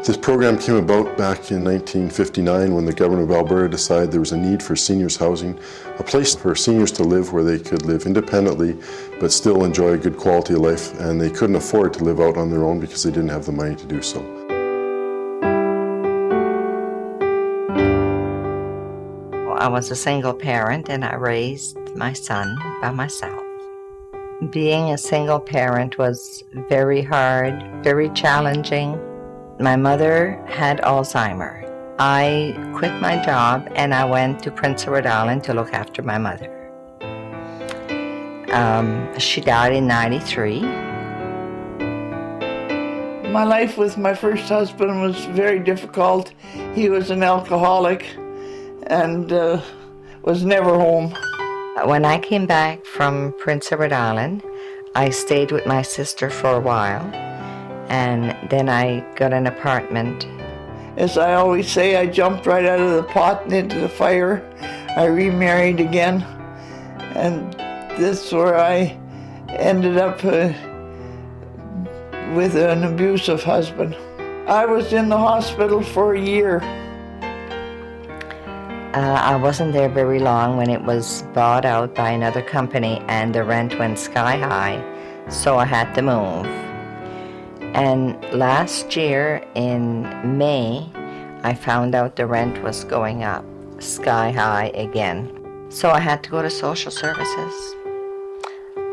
This program came about back in 1959 when the government of Alberta decided there was a need for seniors housing, a place for seniors to live where they could live independently but still enjoy a good quality of life, and they couldn't afford to live out on their own because they didn't have the money to do so. I was a single parent and I raised my son by myself. Being a single parent was very hard, very challenging. My mother had Alzheimer's. I quit my job and I went to Prince Edward Island to look after my mother. She died in '93. My life with my first husband was very difficult. He was an alcoholic and was never home. When I came back from Prince Edward Island, I stayed with my sister for a while, and then I got an apartment. As I always say, I jumped right out of the pot and into the fire. I remarried again, and this is where I ended up with an abusive husband. I was in the hospital for a year. I wasn't there very long when it was bought out by another company and the rent went sky high, so I had to move. And last year in May, I found out the rent was going up sky high again. So I had to go to social services.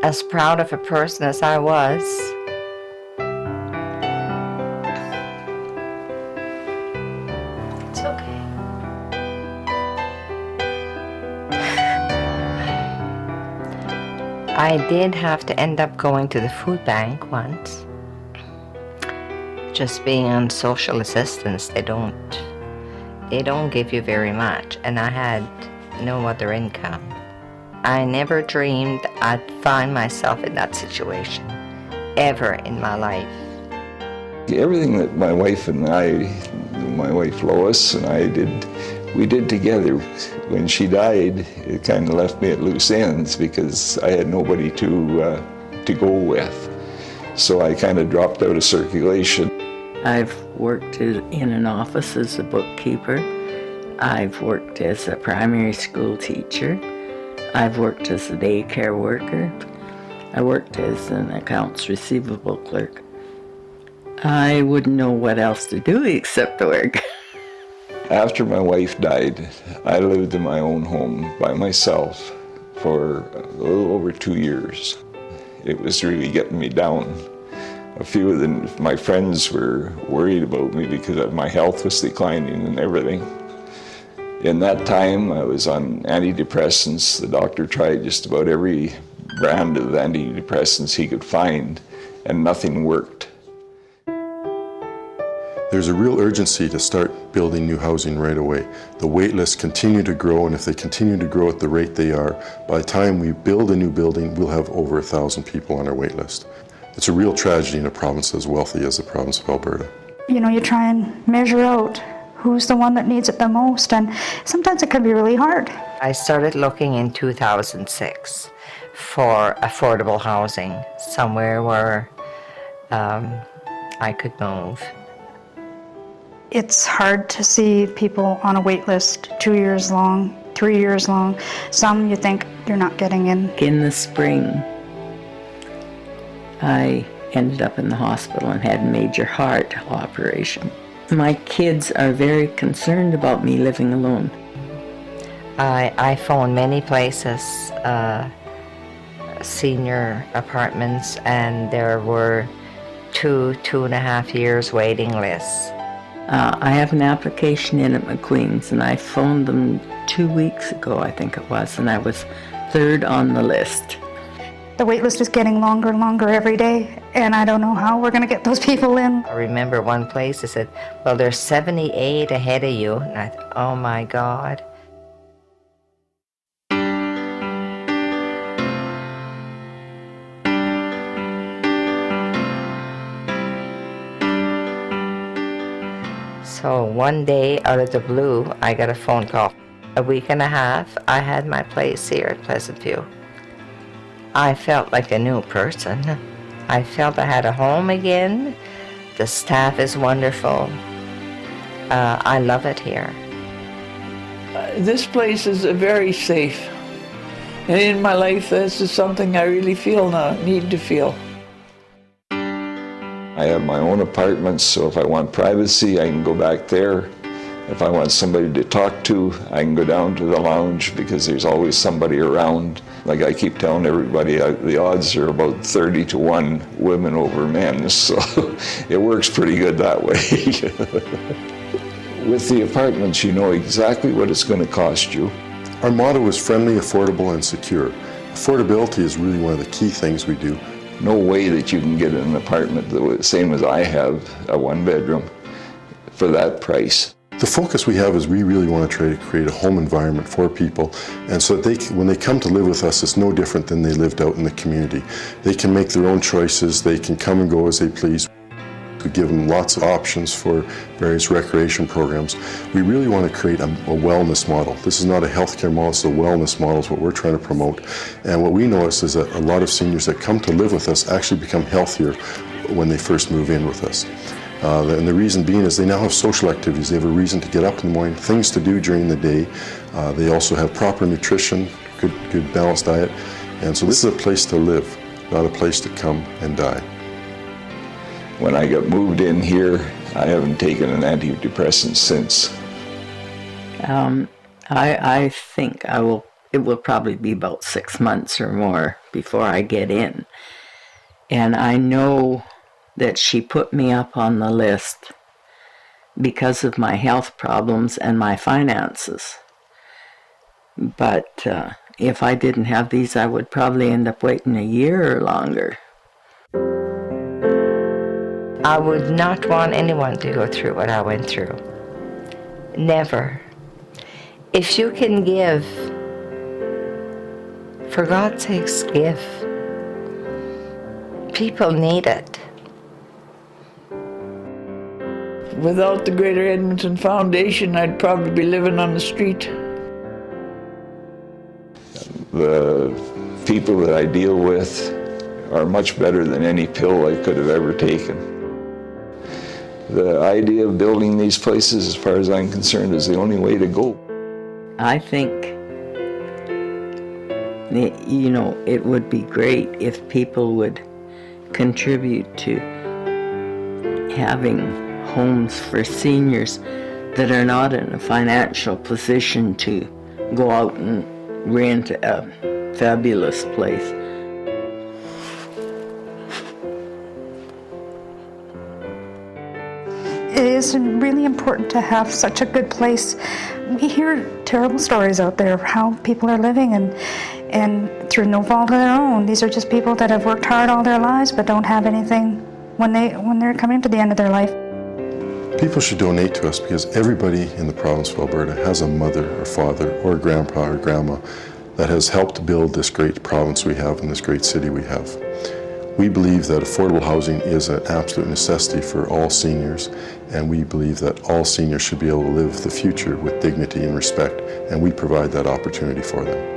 As proud of a person as I was, it's okay. I did have to end up going to the food bank once. Just being on social assistance, they don't give you very much, and I had no other income. I never dreamed I'd find myself in that situation, ever in my life. Everything that my wife Lois and I we did together. When she died, it kind of left me at loose ends because I had nobody to go with. So I kind of dropped out of circulation. I've worked in an office as a bookkeeper. I've worked as a primary school teacher. I've worked as a daycare worker. I worked as an accounts receivable clerk. I wouldn't know what else to do except to work. After my wife died, I lived in my own home by myself for a little over 2 years. It was really getting me down. A few of my friends were worried about me because my health was declining and everything. In that time, I was on antidepressants. The doctor tried just about every brand of antidepressants he could find, and nothing worked. There's a real urgency to start building new housing right away. The wait lists continue to grow, and if they continue to grow at the rate they are, by the time we build a new building, we'll have over 1,000 people on our wait list. It's a real tragedy in a province as wealthy as the province of Alberta. You know, you try and measure out who's the one that needs it the most, and sometimes it can be really hard. I started looking in 2006 for affordable housing, somewhere where I could move. It's hard to see people on a wait list 2 years long, 3 years long. Some you think you're not getting in. In the spring, I ended up in the hospital and had a major heart operation. My kids are very concerned about me living alone. I phoned many places, senior apartments, and there were 2.5 years waiting lists. I have an application in at McQueen's, and I phoned them 2 weeks ago, I think it was, and I was third on the list. The wait list is getting longer and longer every day, and I don't know how we're going to get those people in. I remember one place they said, well, there's 78 ahead of you, and I thought, oh my God. So one day, out of the blue, I got a phone call. A week and a half, I had my place here at Pleasant View. I felt like a new person. I felt I had a home again. The staff is wonderful. I love it here. This place is very safe. And in my life, this is something I really feel now, need to feel. I have my own apartment, so if I want privacy, I can go back there. If I want somebody to talk to, I can go down to the lounge because there's always somebody around. Like I keep telling everybody, the odds are about 30-1 women over men, so it works pretty good that way. With the apartments, you know exactly what it's going to cost you. Our motto is friendly, affordable, and secure. Affordability is really one of the key things we do. No way that you can get an apartment the same as I have, a one-bedroom, for that price. The focus we have is we really want to try to create a home environment for people, and so that when they come to live with us, it's no different than they lived out in the community. They can make their own choices, they can come and go as they please. We give them lots of options for various recreation programs. We really want to create a wellness model. This is not a healthcare model, it's a wellness model is what we're trying to promote. And what we notice is that a lot of seniors that come to live with us actually become healthier when they first move in with us. And the reason being is they now have social activities. They have a reason to get up in the morning, things to do during the day. They also have proper nutrition, good balanced diet. And so this is a place to live, not a place to come and die. When I got moved in here, I haven't taken an antidepressant since. I think it will probably be about 6 months or more before I get in. And I know that she put me up on the list because of my health problems and my finances. But if I didn't have these, I would probably end up waiting a year or longer. I would not want anyone to go through what I went through. Never. If you can give, for God's sakes, give. People need it. Without the Greater Edmonton Foundation, I'd probably be living on the street. The people that I deal with are much better than any pill I could have ever taken. The idea of building these places, as far as I'm concerned, is the only way to go. I think, it would be great if people would contribute to having homes for seniors that are not in a financial position to go out and rent a fabulous place. It is really important to have such a good place. We hear terrible stories out there of how people are living and through no fault of their own. These are just people that have worked hard all their lives but don't have anything when they're coming to the end of their life. People should donate to us because everybody in the province of Alberta has a mother or father or grandpa or grandma that has helped build this great province we have and this great city we have. We believe that affordable housing is an absolute necessity for all seniors, and we believe that all seniors should be able to live the future with dignity and respect, and we provide that opportunity for them.